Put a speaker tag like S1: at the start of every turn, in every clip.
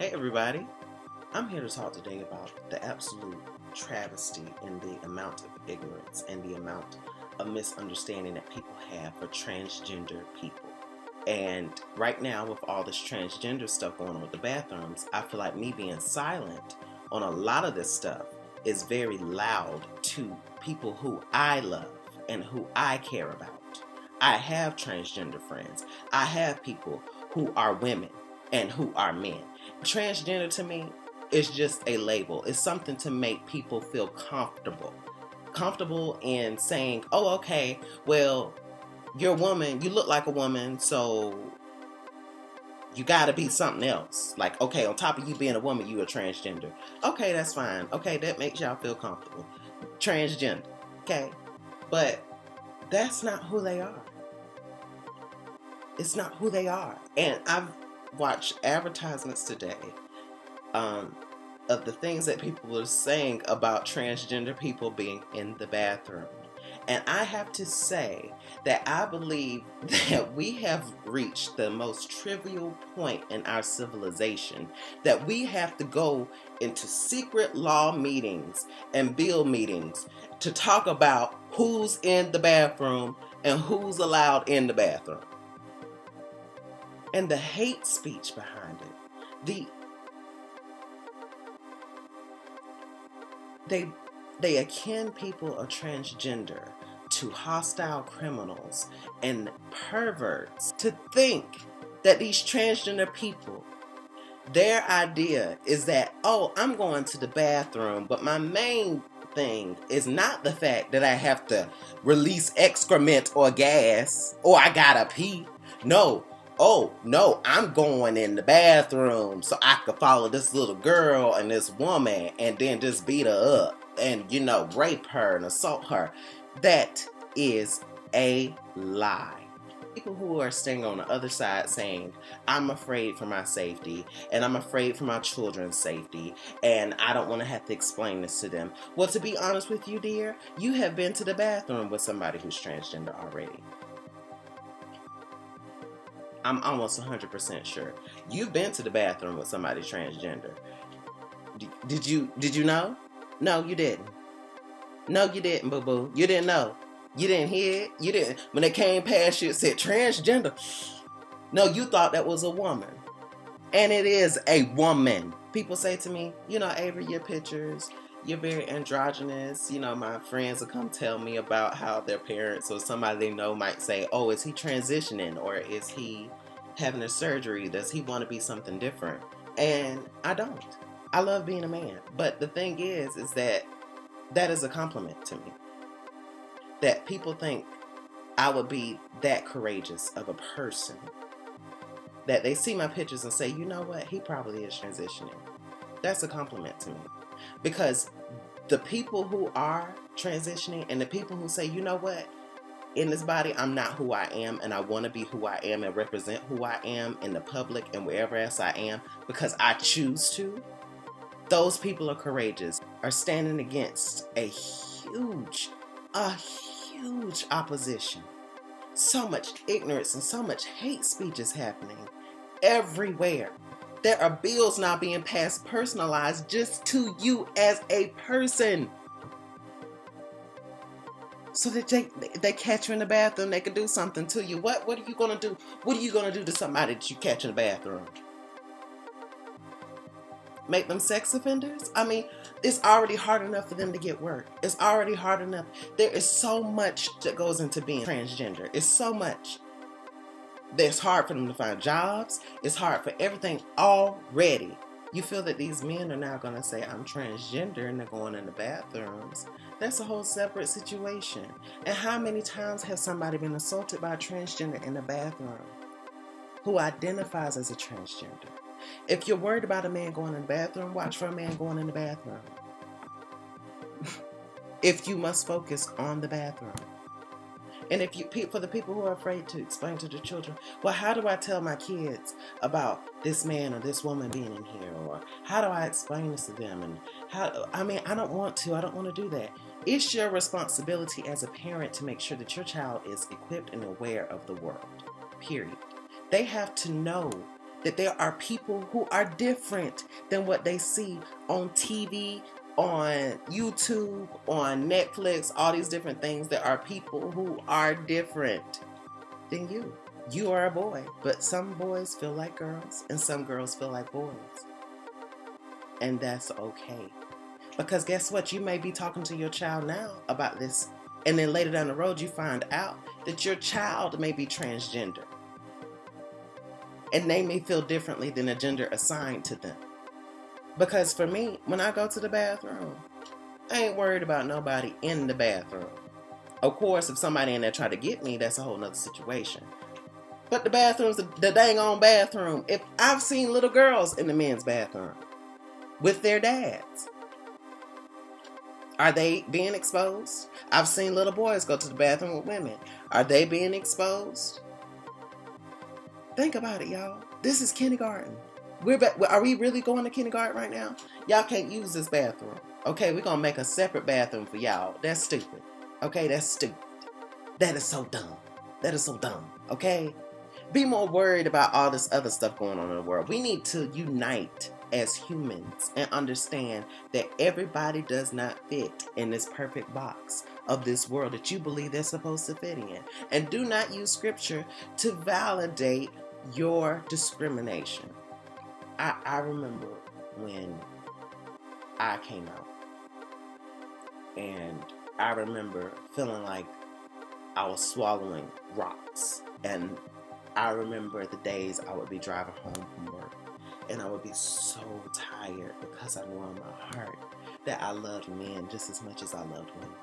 S1: Hey everybody, I'm here to talk today about the absolute travesty in the amount of ignorance and the amount of misunderstanding that people have for transgender people. And right now, with all this transgender stuff going on with the bathrooms, I feel like me being silent on a lot of this stuff is very loud to people who I love and who I care about. I have transgender friends. I have people who are women and who are men. Transgender to me is just a label. It's something to make people feel comfortable. Comfortable in saying, oh, okay, well, you're a woman, you look like a woman, so you gotta be something else. Like, okay, on top of you being a woman, you a transgender. Okay, that's fine. Okay, that makes y'all feel comfortable. Transgender. Okay. But that's not who they are. It's not who they are. And I've watched advertisements today um, of the things that people are saying about transgender people being in the bathroom. And I have to say that I believe that we have reached the most trivial point in our civilization that we have to go into secret law meetings and bill meetings to talk about who's in the bathroom and who's allowed in the bathroom. And the hate speech behind it. They akin people of transgender to hostile criminals and perverts. To think that these transgender people, their idea is that, oh, I'm going to the bathroom, but my main thing is not the fact that I have to release excrement or gas or I gotta pee. No. Oh, no, I'm going in the bathroom so I could follow this little girl and this woman and then just beat her up and, rape her and assault her. That is a lie. People who are staying on the other side saying, I'm afraid for my safety and I'm afraid for my children's safety and I don't want to have to explain this to them. Well, to be honest with you, dear, you have been to the bathroom with somebody who's transgender already. I'm almost 100% sure. You've been to the bathroom with somebody transgender. Did you know? No, you didn't. No, you didn't, boo-boo. You didn't know. You didn't hear it. You didn't. When they came past you, it said transgender. No, you thought that was a woman. And it is a woman. People say to me, Avery, your pictures, you're very androgynous. My friends will come tell me about how their parents or somebody they know might say, oh, is he transitioning or is he having a surgery? Does he want to be something different? And I don't. I love being a man. But the thing is that is a compliment to me. That people think I would be that courageous of a person. That they see my pictures and say, you know what, he probably is transitioning. That's a compliment to me. Because the people who are transitioning and the people who say, you know what, in this body, I'm not who I am and I want to be who I am and represent who I am in the public and wherever else I am because I choose to, those people are courageous, are standing against a huge opposition. So much ignorance and so much hate speech is happening everywhere. There are bills now being passed personalized just to you as a person. So that they catch you in the bathroom, they can do something to you. What are you going to do? What are you going to do to somebody that you catch in the bathroom? Make them sex offenders? I mean, it's already hard enough for them to get work. It's already hard enough. There is so much that goes into being transgender. It's so much. It's hard for them to find jobs. It's hard for everything already. You feel that these men are now going to say, I'm transgender, and they're going in the bathrooms. That's a whole separate situation. And how many times has somebody been assaulted by a transgender in the bathroom who identifies as a transgender? If you're worried about a man going in the bathroom, watch for a man going in the bathroom. If you must focus on the bathroom. And for the people who are afraid to explain to the children, well, how do I tell my kids about this man or this woman being in here? Or how do I explain this to them? And I don't want to do that. It's your responsibility as a parent to make sure that your child is equipped and aware of the world, period. They have to know that there are people who are different than what they see on TV, on YouTube, on Netflix, all these different things. There are people who are different than you. You are a boy, but some boys feel like girls and some girls feel like boys. And that's okay. Because guess what? You may be talking to your child now about this, and then later down the road you find out that your child may be transgender. And they may feel differently than a gender assigned to them. Because for me, when I go to the bathroom, I ain't worried about nobody in the bathroom. Of course, if somebody in there try to get me, that's a whole nother situation. But the bathroom's the dang on bathroom. If I've seen little girls in the men's bathroom with their dads. Are they being exposed? I've seen little boys go to the bathroom with women. Are they being exposed? Think about it, y'all. This is kindergarten. Are we really going to kindergarten right now? Y'all can't use this bathroom. Okay, we're going to make a separate bathroom for y'all. That's stupid. Okay, that's stupid. That is so dumb. That is so dumb. Okay? Be more worried about all this other stuff going on in the world. We need to unite as humans and understand that everybody does not fit in this perfect box of this world that you believe they're supposed to fit in. And do not use scripture to validate your discrimination. I remember when I came out, and I remember feeling like I was swallowing rocks. And I remember the days I would be driving home from work, and I would be so tired because I knew in my heart that I loved men just as much as I loved women.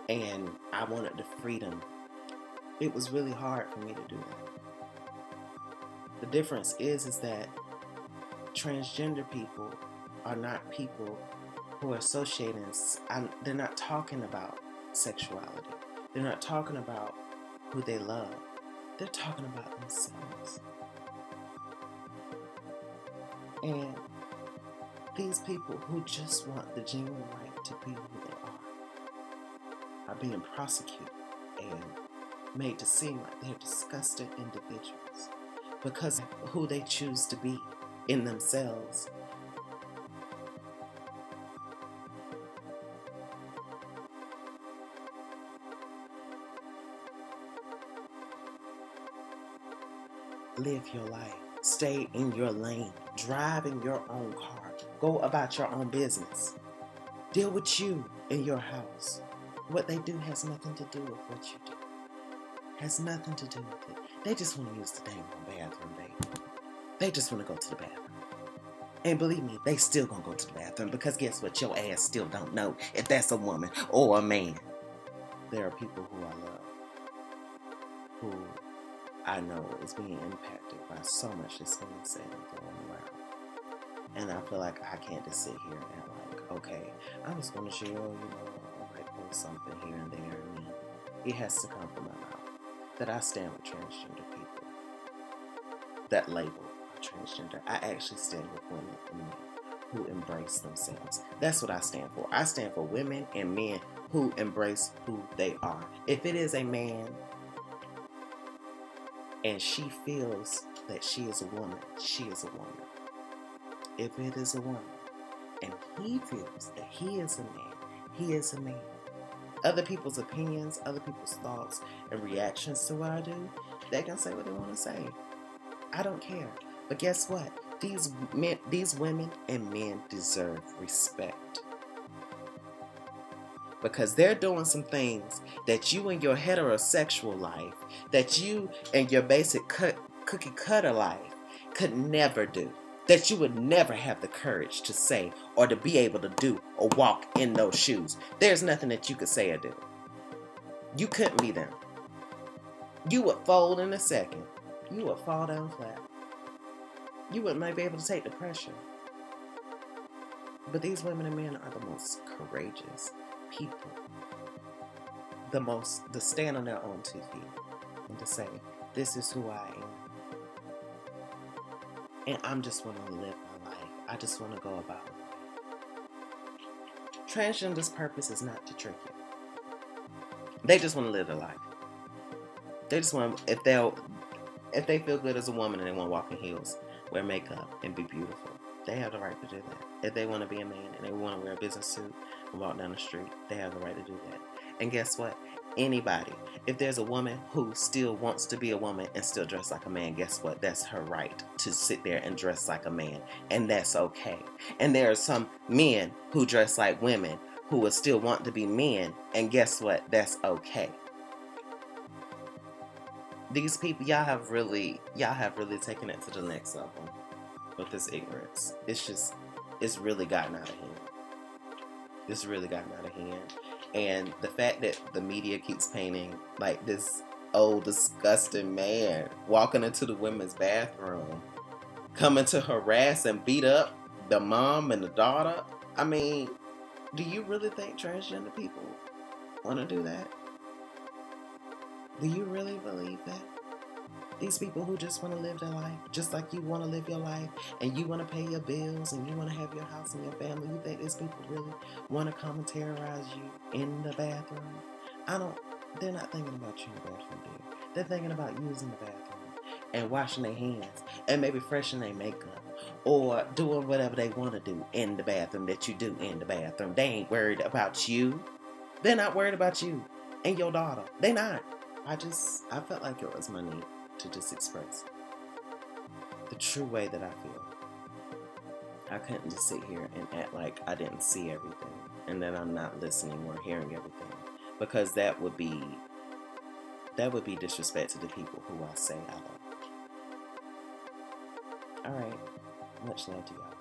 S1: And I wanted the freedom. It was really hard for me to do that. The difference is that transgender people are not people who are associating, they're not talking about sexuality. They're not talking about who they love. They're talking about themselves. And these people who just want the genuine right to be who they are being prosecuted and made to seem like they're disgusting individuals because of who they choose to be in themselves. Live your life. Stay in your lane. Drive in your own car. Go about your own business. Deal with you in your house. What they do has nothing to do with what you do. Has nothing to do with it. They just want to use the dang bathroom, baby. They just want to go to the bathroom. And believe me, they still gonna go to the bathroom because guess what? Your ass still don't know if that's a woman or a man. There are people who I love, who I know is being impacted by so much that's being said and going around. And I feel like I can't just sit here and like, okay, I was going to share, I might post something here and there. And it has to come from my mouth that I stand with transgender people. That label of transgender. I actually stand with women and men who embrace themselves. That's what I stand for. I stand for women and men who embrace who they are. If it is a man and she feels that she is a woman, she is a woman. If it is a woman and he feels that he is a man, he is a man. Other people's opinions, other people's thoughts and reactions to what I do, they can say what they want to say. I don't care. But guess what? These women and men deserve respect. Because they're doing some things that you in your heterosexual life, that you in your basic cookie cutter life could never do. That you would never have the courage to say or to be able to do or walk in those shoes. There's nothing that you could say or do. You couldn't be them. You would fold in a second. You would fall down flat. You wouldn't be able to take the pressure. But these women and men are the most courageous people. To stand on their own 2 feet and to say, this is who I am. And I'm just wanting to live my life. I just want to go about it. Transgender's purpose is not to trick you. They just want to live their life. They just want, If they feel good as a woman and they want to walk in heels, wear makeup, and be beautiful, they have the right to do that. If they want to be a man and they want to wear a business suit and walk down the street, they have the right to do that. And guess what? Anybody, if there's a woman who still wants to be a woman and still dress like a man, guess what? That's her right to sit there and dress like a man, and that's okay. And there are some men who dress like women who will still want to be men, and guess what? That's okay. These people, y'all have really taken it to the next level with this ignorance. It's really gotten out of hand. It's really gotten out of hand. And the fact that the media keeps painting like this old disgusting man walking into the women's bathroom, coming to harass and beat up the mom and the daughter. I mean, do you really think transgender people want to do that? Do you really believe that? These people who just want to live their life, just like you want to live your life, and you want to pay your bills, and you want to have your house and your family, you think these people really want to come and terrorize you in the bathroom? They're not thinking about you in the bathroom, dear. They're thinking about using the bathroom and washing their hands and maybe freshening their makeup or doing whatever they want to do in the bathroom that you do in the bathroom. They ain't worried about you. They're not worried about you and your daughter. They not. I felt like it was my need to just express the true way that I feel. I couldn't just sit here and act like I didn't see everything and that I'm not listening or hearing everything, because that would be disrespect to the people who I say I love. All right, much love to y'all.